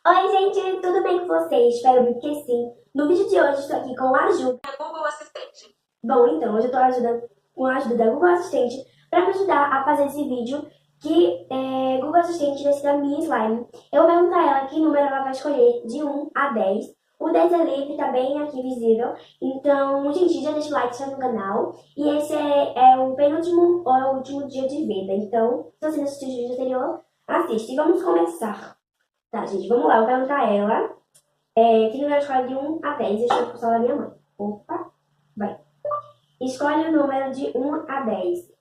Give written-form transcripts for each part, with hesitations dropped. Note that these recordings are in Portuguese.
Oi, gente, tudo bem com vocês? Espero muito que sim. No vídeo de hoje estou aqui com a ajuda. Google Assistente. Bom, então, hoje eu estou ajudando com a ajuda da Google Assistente para me ajudar a fazer esse vídeo que Google Assistente decida a minha slime. Eu vou perguntar a ela que número ela vai escolher de 1 a 10. O 10 é livre, tá bem aqui visível. Então, gente, já deixa o like no canal. E esse é o penúltimo ou é o último dia de vida. Então, se você não assistiu o vídeo anterior, assiste. E vamos começar. Tá, gente, vamos lá. Eu vou perguntar a ela que número escolhe de 1 a 10. Deixa eu pro da minha mãe. Opa, vai. Escolhe o número de 1 a 10.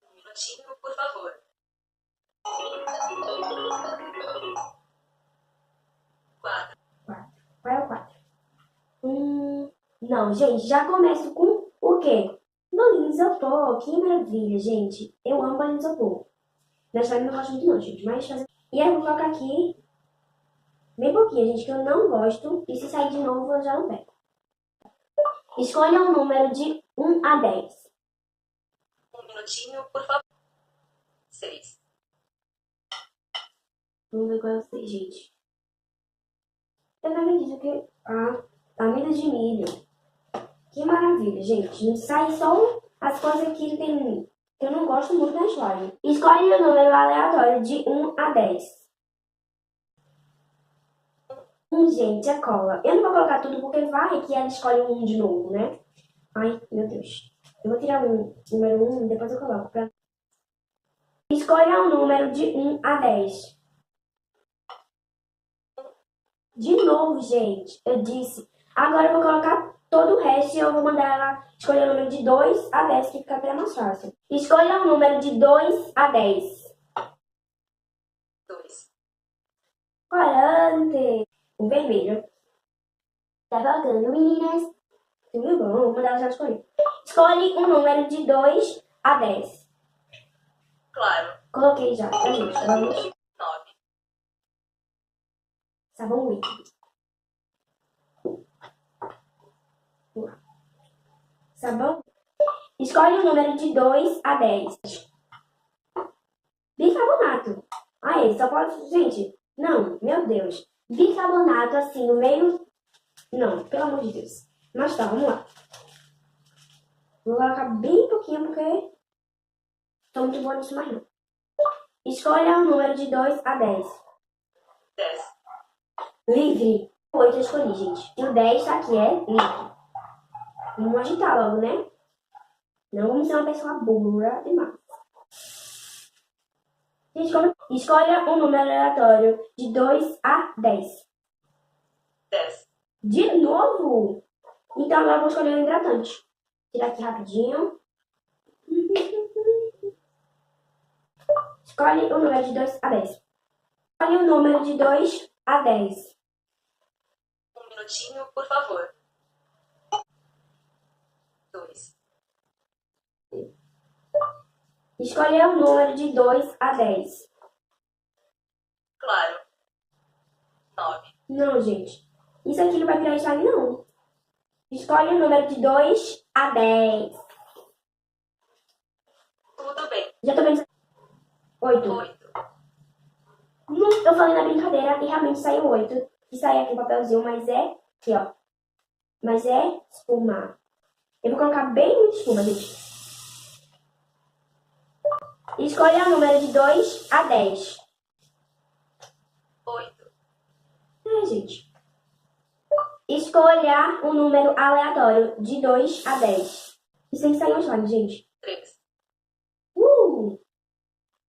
Um minutinho, por favor. 4. 4. Qual é o 4? Não, gente, já começo com o quê? Bolinho de isopor. Que maravilha, gente. Eu amo bolinho de isopor. Na verdade, não gosto muito não, gente. Mas fazer... E aí eu vou colocar aqui bem pouquinho, gente, que eu não gosto. E se sair de novo, eu já não pego. Escolha um número de 1 a 10. Um minutinho, por favor. 6. Vamos ver qual é o 6, gente. Eu não acredito que... amido de milho. Que maravilha, gente. Não sai só as coisas que tem... que eu não gosto muito da slime. Escolhe o número aleatório de 1 a 10. Gente, a cola. Eu não vou colocar tudo porque vai que ela escolhe um de novo, né? Ai, meu Deus. Eu vou tirar o número 1 e depois eu coloco. Escolha um número de 1 a 10. De novo, gente. Eu disse. Agora eu vou colocar todo o resto e eu vou mandar ela escolher o número de 2 a 10, que fica até mais fácil. Escolha um número de 2 a 10. 2. 40. O vermelho. Tá faltando, meninas. Tudo bom? Vou mandar ela já escolher. Escolhe um número de 2 a 10. Claro. Coloquei já, tá, gente? Vamos. 9. Sabão líquido. Sabão. Escolhe um número de 2 a 10. Bicarbonato. Aí, só pode... Gente, não, meu Deus. Bicarbonato assim, no meio... Não, pelo amor de Deus. Mas tá, vamos lá. Vou colocar bem pouquinho, porque... Tô muito boa nisso mais não. Escolha um número de 2 a 10. 10. Livre. 8 eu escolhi, gente. E o 10 tá aqui, é livre. Vamos agitar logo, né? Não vamos ser uma pessoa burra demais. Escolha um número aleatório de 2 a 10. 10. De novo? Então agora eu vou escolher o hidratante. Tirar aqui rapidinho. Escolhe o número de 2 a 10. Escolhe o número de 2 a 10. Um minutinho, por favor. 2. Escolhe o número de 2 a 10. Claro. 9. Não, gente. Isso aqui não vai virar slime, não. Escolhe o número de 2 a 10. Tudo bem. Já tô vendo. 8. 8. Eu falei na brincadeira e realmente saiu 8. Que sai aqui o papelzinho, mas é... Aqui, ó. Mas é espuma. Eu vou colocar bem muita espuma, gente. Escolha o número de 2 a 10. 8. Gente. Escolha um número aleatório de 2 a 10. Isso tem que sair um slime, gente. 3.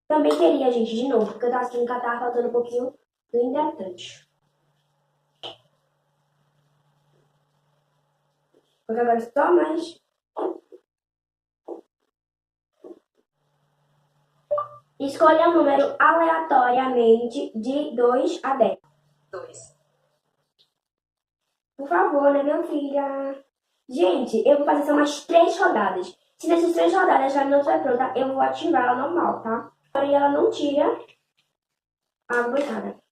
Também queria, gente, de novo, porque eu tava sentindo que tava faltando um pouquinho do hidratante. Porque agora só mais... Escolha um número aleatoriamente de 2 a 10. 2. Por favor, né, minha filha? Gente, eu vou fazer só umas 3 rodadas. Se nessas 3 rodadas já não estiver pronta, eu vou ativar ela normal, tá? Porém, ela não tira a água botada.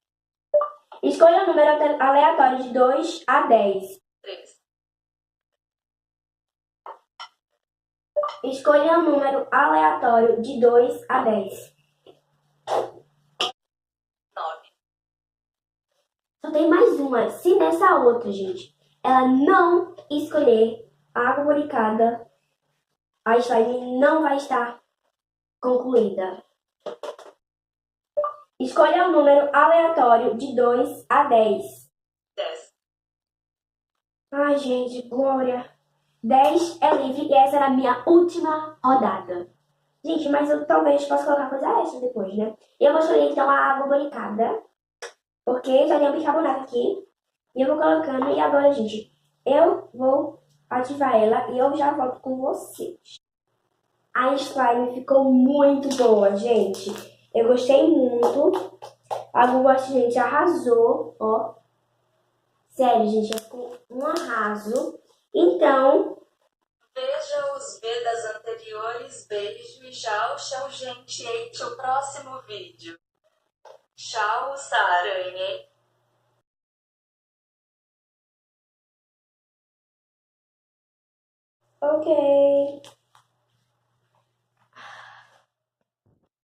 Escolha um número aleatório de 2 a 10. 3. Escolha um número aleatório de 2 a 10. 9. Só tem mais uma. Se nessa outra, gente, ela não escolher a água boricada, a slime não vai estar concluída. Escolha um número aleatório de 2 a 10. 10. Ai, gente, Glória. 10 é livre e essa era a minha última rodada. Gente, mas eu talvez possa colocar coisa extra depois, né? Eu vou escolher então a água boricada, porque já tem um bicarbonato aqui. E eu vou colocando. E agora, gente, eu vou ativar ela e eu já volto com vocês. A slime ficou muito boa, gente. Eu gostei muito. A Google Assistente arrasou, ó. Sério, gente, ficou um arraso. Então, Veja os V das anteriores. Beijo e tchau, tchau, gente. Eite o próximo vídeo. Tchau, Saranhe. ok.